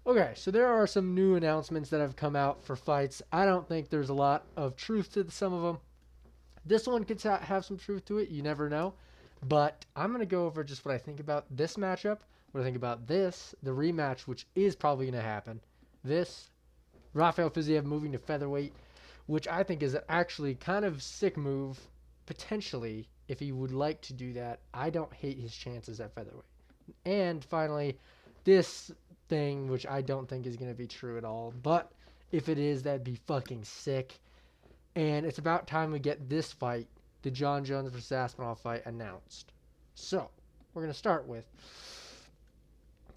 Okay, so there are some new announcements that have come out for fights. I don't think there's a lot of truth to some of them. This one could have some truth to it. You never know. But I'm going to go over just what I think about this matchup, what I think about this, the rematch, which is probably going to happen. This, Rafael Fiziev moving to featherweight, which I think is actually kind of sick move, potentially, if he would like to do that. I don't hate his chances at featherweight. And finally, this thing, which I don't think is going to be true at all, but if it is, that'd be fucking sick. And it's about time we get this fight, the Jon Jones versus Aspinall fight, announced. So, we're going to start with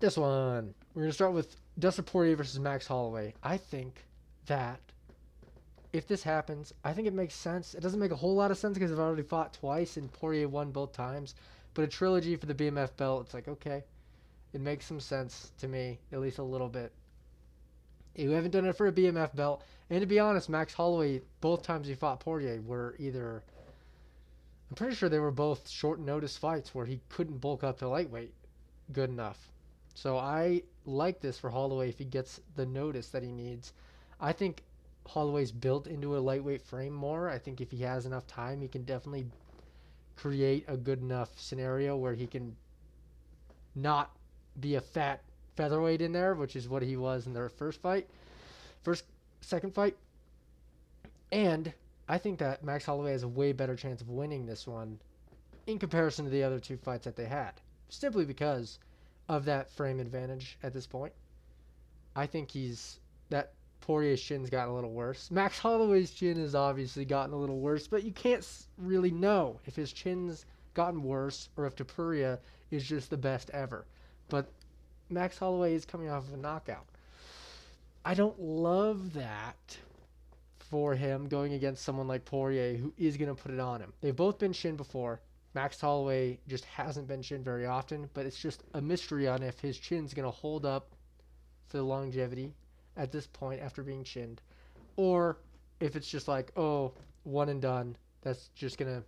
this one. We're going to start with Dustin Poirier versus Max Holloway. I think that if this happens, I think it makes sense. It doesn't make a whole lot of sense because I've already fought twice and Poirier won both times. But a trilogy for the BMF belt, it's like, okay, it makes some sense to me, at least a little bit. You haven't done it for a BMF belt. And to be honest, Max Holloway, both times he fought Poirier were either, I'm pretty sure they were both short notice fights where he couldn't bulk up to lightweight good enough. So I like this for Holloway if he gets the notice that he needs. I think Holloway's built into a lightweight frame more. I think if he has enough time, he can definitely create a good enough scenario where he can not be a fat featherweight in there, which is what he was in their second fight. And I think that Max Holloway has a way better chance of winning this one in comparison to the other two fights that they had, simply because of that frame advantage at this point. I think that Poirier's chin's gotten a little worse. Max Holloway's chin has obviously gotten a little worse, but you can't really know if his chin's gotten worse or if Topuria is just the best ever. But Max Holloway is coming off of a knockout. I don't love that for him going against someone like Poirier who is going to put it on him. They've both been shin before. Max Holloway just hasn't been shin very often, but it's just a mystery on if his chin's going to hold up for the longevity at this point after being chinned, or if it's just like, oh, one and done. That's just going to,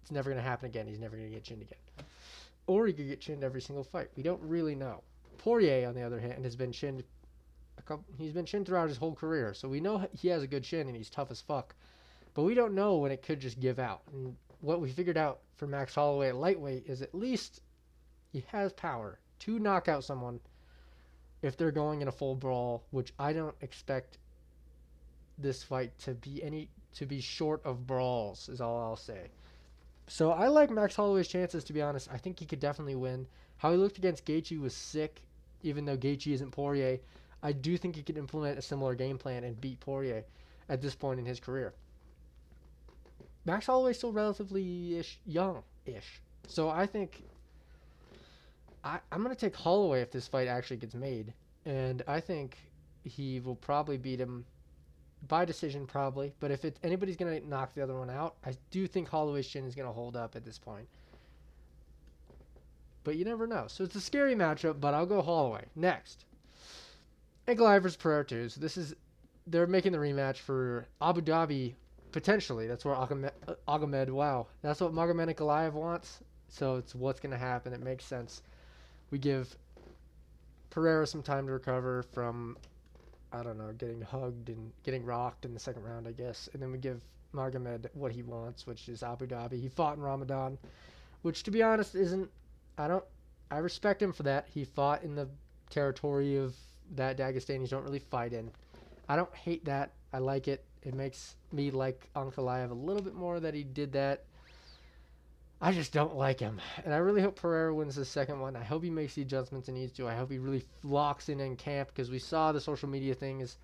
it's never going to happen again. He's never going to get chinned again. Or he could get chinned every single fight. We don't really know. Poirier, on the other hand, has been chinned he's been chinned throughout his whole career, so we know he has a good chin and he's tough as fuck. But we don't know when it could just give out. And what we figured out for Max Holloway at lightweight is at least he has power to knock out someone if they're going in a full brawl, which I don't expect this fight to be short of brawls, is all I'll say. So I like Max Holloway's chances, to be honest. I think he could definitely win. How he looked against Gaethje was sick, even though Gaethje isn't Poirier. I do think he could implement a similar game plan and beat Poirier at this point in his career. Max Holloway's still relatively young-ish. So I think I'm going to take Holloway if this fight actually gets made. And I think he will probably beat him by decision, probably. But if anybody's going to knock the other one out, I do think Holloway's chin is going to hold up at this point. But you never know. So it's a scary matchup, but I'll go Holloway. Next. Ankalaev versus Pereira. So they're making the rematch for Abu Dhabi, potentially. That's where Agomed, wow. That's what Magomed Ankalaev wants. So it's what's going to happen. It makes sense. We give Pereira some time to recover from, I don't know, getting hugged and getting rocked in the second round, I guess. And then we give Magomed what he wants, which is Abu Dhabi. He fought in Ramadan, which, to be honest, I respect him for that. He fought in the territory of that Dagestanis don't really fight in. I don't hate that. I like it. It makes me like Ankalaev a little bit more that he did that. I just don't like him. And I really hope Pereira wins the second one. I hope he makes the adjustments he needs to. I hope he really locks in camp, because we saw the social media things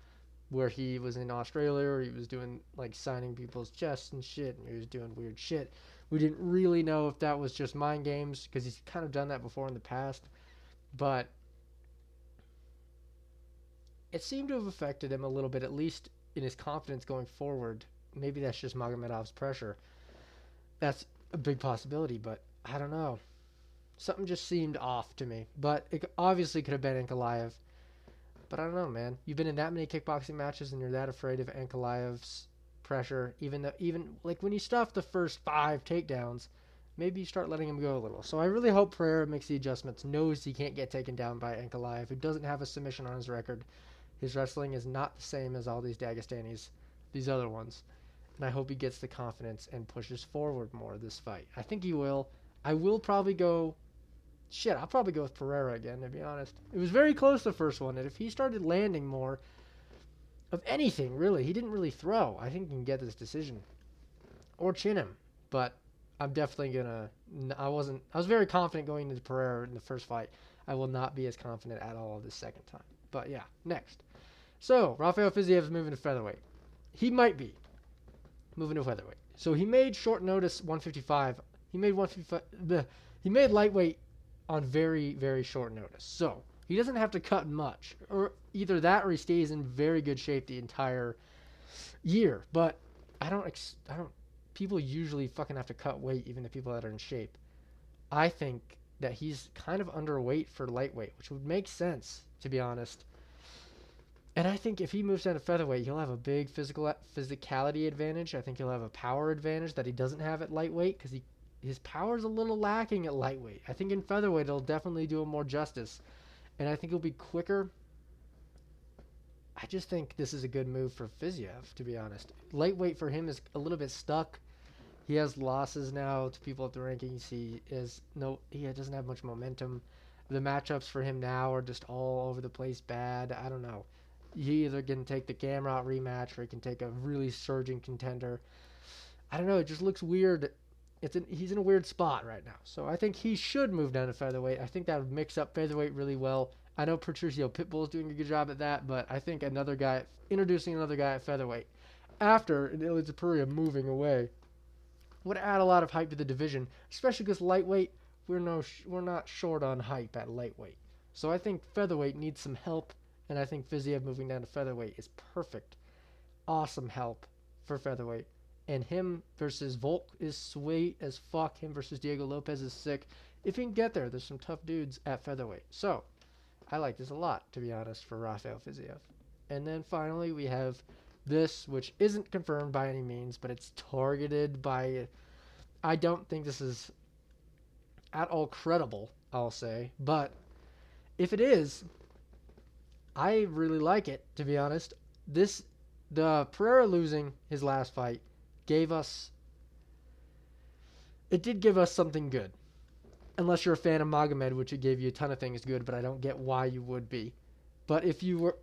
where he was in Australia or he was doing like signing people's chests and shit, and he was doing weird shit. We didn't really know if that was just mind games, because he's kind of done that before in the past. But it seemed to have affected him a little bit, at least in his confidence going forward. Maybe that's just Magomedov's pressure. That's a big possibility, but I don't know. Something just seemed off to me. But it obviously could have been Ankalaev. But I don't know, man. You've been in that many kickboxing matches and you're that afraid of Ankalaev's pressure, even like when you stuff the first 5 takedowns, maybe start letting him go a little. So I really hope Pereira makes the adjustments, knows he can't get taken down by Ankalaev, who doesn't have a submission on his record. His wrestling is not the same as all these Dagestanis, these other ones. And I hope he gets the confidence and pushes forward more this fight. I think he will. I will probably go... Shit, I'll probably go with Pereira again, to be honest. It was very close the first one, and if he started landing more of anything, really, he didn't really throw. I think he can get this decision. Or chin him. But I'm definitely gonna... I was very confident going into Pereira in the first fight. I will not be as confident at all this second time. But yeah, next. So, Rafael Fiziev is moving to featherweight. He might be moving to featherweight. So he made short notice 155. He made 155. He made lightweight on very, very short notice. So he doesn't have to cut much, or either that or he stays in very good shape the entire year. But I don't. People usually fucking have to cut weight, even the people that are in shape. I think that he's kind of underweight for lightweight, which would make sense, to be honest. And I think if he moves down to featherweight, he'll have a big physicality advantage. I think he'll have a power advantage that he doesn't have at lightweight because his power's a little lacking at lightweight. I think in featherweight, it'll definitely do him more justice. And I think he'll be quicker. I just think this is a good move for Fiziev, to be honest. Lightweight for him is a little bit stuck. He has losses now to people at the rankings. He doesn't have much momentum. The matchups for him now are just all over the place bad. I don't know. He either can take the Gamrot rematch or he can take a really surging contender. I don't know. It just looks weird. He's in a weird spot right now. So I think he should move down to featherweight. I think that would mix up featherweight really well. I know Patricio Pitbull is doing a good job at that, but I think introducing another guy at featherweight after Topuria moving away would add a lot of hype to the division, especially because lightweight, we're not short on hype at lightweight. So I think featherweight needs some help. And I think Fiziev moving down to featherweight is perfect. Awesome help for featherweight. And him versus Volk is sweet as fuck. Him versus Diego Lopez is sick. If he can get there, there's some tough dudes at featherweight. So, I like this a lot, to be honest, for Rafael Fiziev. And then finally, we have this, which isn't confirmed by any means, but it's targeted by... I don't think this is at all credible, I'll say. But if it is... I really like it, to be honest. The Pereira losing his last fight did give us something good. Unless you're a fan of Magomed, which it gave you a ton of things good, but I don't get why you would be. But if you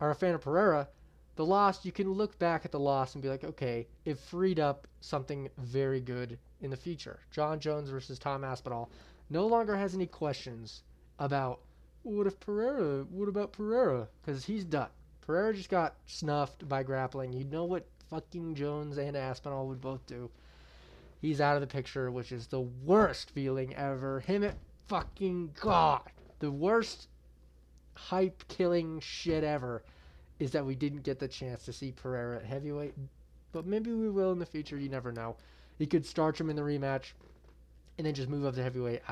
are a fan of Pereira, the loss, you can look back at the loss and be like, okay, it freed up something very good in the future. Jon Jones versus Tom Aspinall no longer has any questions about what about Pereira? Because he's done. Pereira just got snuffed by grappling. You know what fucking Jones and Aspinall would both do. He's out of the picture, which is the worst feeling ever. The worst hype-killing shit ever is that we didn't get the chance to see Pereira at heavyweight. But maybe we will in the future. You never know. He could starch him in the rematch and then just move up to heavyweight.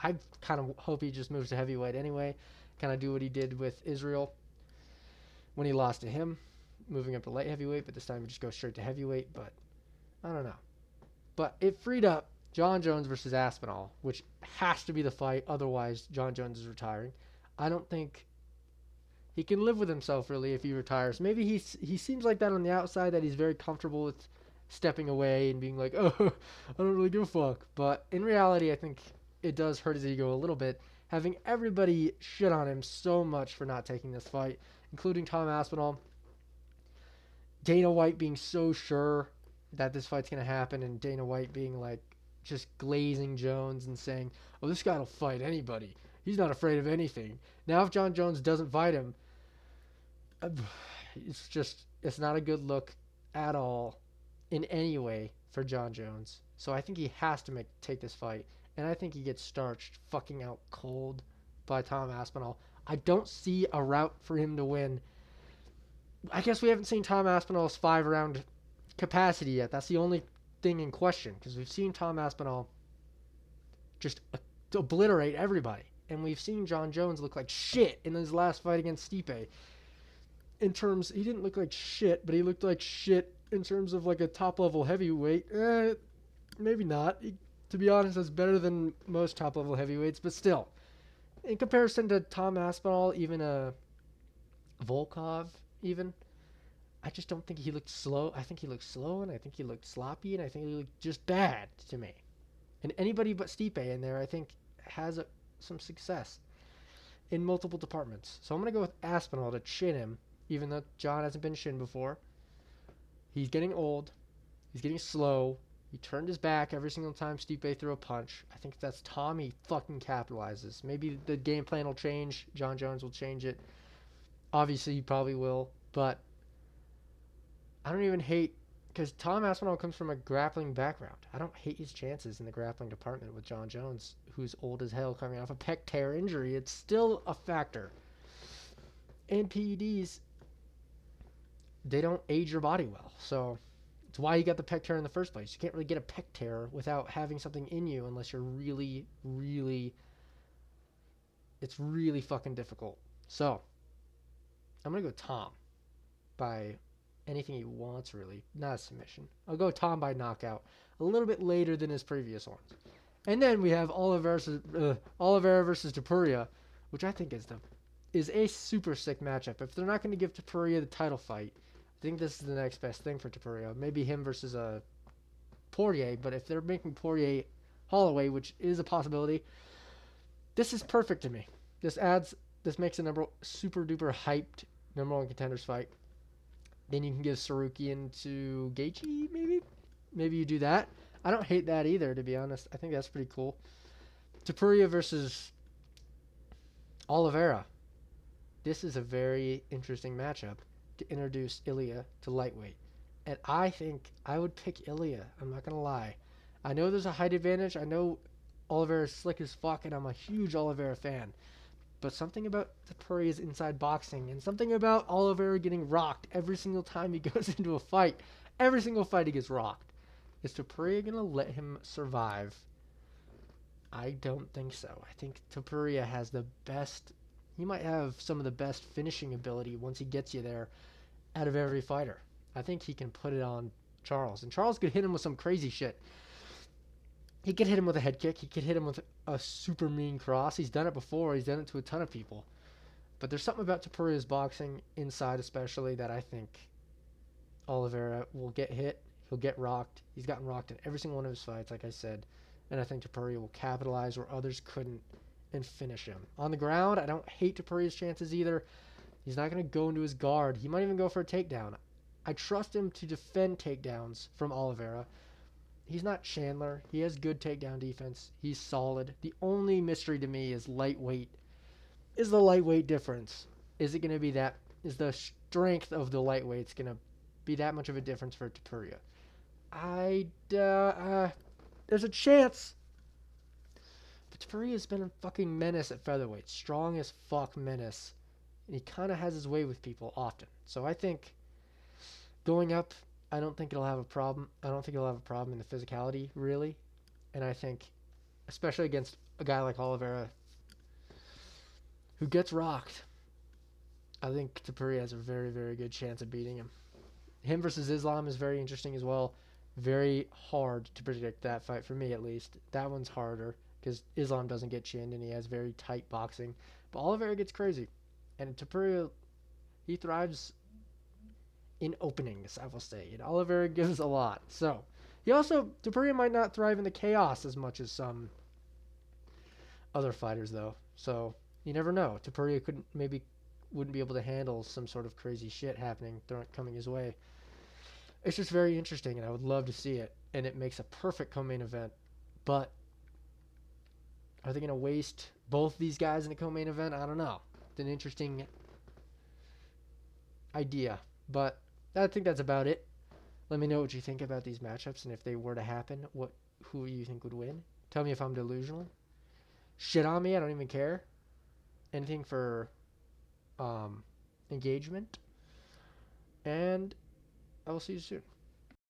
I kind of hope he just moves to heavyweight anyway. Kind of do what he did with Israel when he lost to him, moving up to light heavyweight, but this time he just goes straight to heavyweight. But I don't know. But it freed up Jon Jones versus Aspinall, which has to be the fight. Otherwise, Jon Jones is retiring. I don't think he can live with himself, really, if he retires. Maybe he seems like that on the outside, that he's very comfortable with stepping away and being like, oh, I don't really give a fuck. But in reality, I think it does hurt his ego a little bit, having everybody shit on him so much for not taking this fight, including Tom Aspinall. Dana White being so sure that this fight's going to happen, and Dana White being like just glazing Jones and saying, oh, this guy will fight anybody. He's not afraid of anything. Now if Jon Jones doesn't fight him, it's not a good look at all in any way for Jon Jones. So I think he has to take this fight. And I think he gets starched fucking out cold by Tom Aspinall. I don't see a route for him to win. I guess we haven't seen Tom Aspinall's 5-round capacity yet. That's the only thing in question. Because we've seen Tom Aspinall just obliterate everybody. And we've seen Jon Jones look like shit in his last fight against Stipe. He didn't look like shit, but he looked like shit in terms of like a top-level heavyweight. Maybe not. To be honest, that's better than most top level heavyweights, but still, in comparison to Tom Aspinall, even a Volkov, even I just don't think he looked slow. I think he looked slow, and I think he looked sloppy, and I think he looked just bad to me. And anybody but Stipe in there, I think, has some success in multiple departments. So I'm gonna go with Aspinall to chin him, even though John hasn't been shinned before. He's getting old. He's getting slow. He turned his back every single time Stipe threw a punch. I think that's Tommy fucking capitalizes. Maybe the game plan will change. Jon Jones will change it. Obviously, he probably will. But I don't even hate because Tom Aspinall comes from a grappling background. I don't hate his chances in the grappling department with Jon Jones, who's old as hell, coming off a pec tear injury. It's still a factor. And PEDs, they don't age your body well. So it's why you got the pec tear in the first place. You can't really get a pec tear without having something in you unless you're really, really, it's really fucking difficult. So I'm going to go Tom by anything he wants, really. Not a submission. I'll go Tom by knockout a little bit later than his previous ones. And then we have Oliveira versus Topuria, which I think is a super sick matchup. If they're not going to give Topuria the title fight, I think this is the next best thing for Topuria. Maybe him versus Poirier, but if they're making Poirier Holloway, which is a possibility, this is perfect to me. This makes a super duper hyped number one contenders fight. Then you can give Sarukian to Gaethje, maybe? Maybe you do that. I don't hate that either, to be honest. I think that's pretty cool. Topuria versus Oliveira. This is a very interesting matchup to introduce Ilya to lightweight. And I think I would pick Ilya. I'm not going to lie. I know there's a height advantage. I know Oliveira's slick as fuck, and I'm a huge Oliveira fan. But something about Topuria's inside boxing and something about Oliveira getting rocked every single time he goes into a fight. Every single fight he gets rocked. Is Topuria going to let him survive? I don't think so. I think Topuria has the best... He might have some of the best finishing ability once he gets you there out of every fighter. I think he can put it on Charles. And Charles could hit him with some crazy shit. He could hit him with a head kick. He could hit him with a super mean cross. He's done it before. He's done it to a ton of people. But there's something about Topuria's boxing, inside especially, that I think Oliveira will get hit. He'll get rocked. He's gotten rocked in every single one of his fights, like I said. And I think Topuria will capitalize where others couldn't and finish him. On the ground, I don't hate Topuria's chances either. He's not going to go into his guard. He might even go for a takedown. I trust him to defend takedowns from Oliveira. He's not Chandler. He has good takedown defense. He's solid. The only mystery to me is lightweight. Is the lightweight difference? Is it going to be that? Is the strength of the lightweights going to be that much of a difference for Topuria? There's a chance. But Topuria's been a fucking menace at featherweight. Strong as fuck menace. And he kind of has his way with people often. So I think going up, I don't think it'll have a problem. I don't think it'll have a problem in the physicality, really. And I think, especially against a guy like Oliveira, who gets rocked, I think Topuria has a very, very good chance of beating him. Him versus Islam is very interesting as well. Very hard to predict that fight, for me at least. That one's harder, because Islam doesn't get chinned, and he has very tight boxing. But Oliveira gets crazy. And Topuria, he thrives in openings, I will say. And Oliveira gives a lot. So, Topuria might not thrive in the chaos as much as some other fighters, though. So, you never know. Topuria wouldn't be able to handle some sort of crazy shit coming his way. It's just very interesting, and I would love to see it. And it makes a perfect co-main event. But are they going to waste both these guys in a co-main event? I don't know. It's an interesting idea. But I think that's about it. Let me know what you think about these matchups, and if they were to happen, who you think would win. Tell me if I'm delusional. Shit on me, I don't even care. Anything for engagement. And I will see you soon.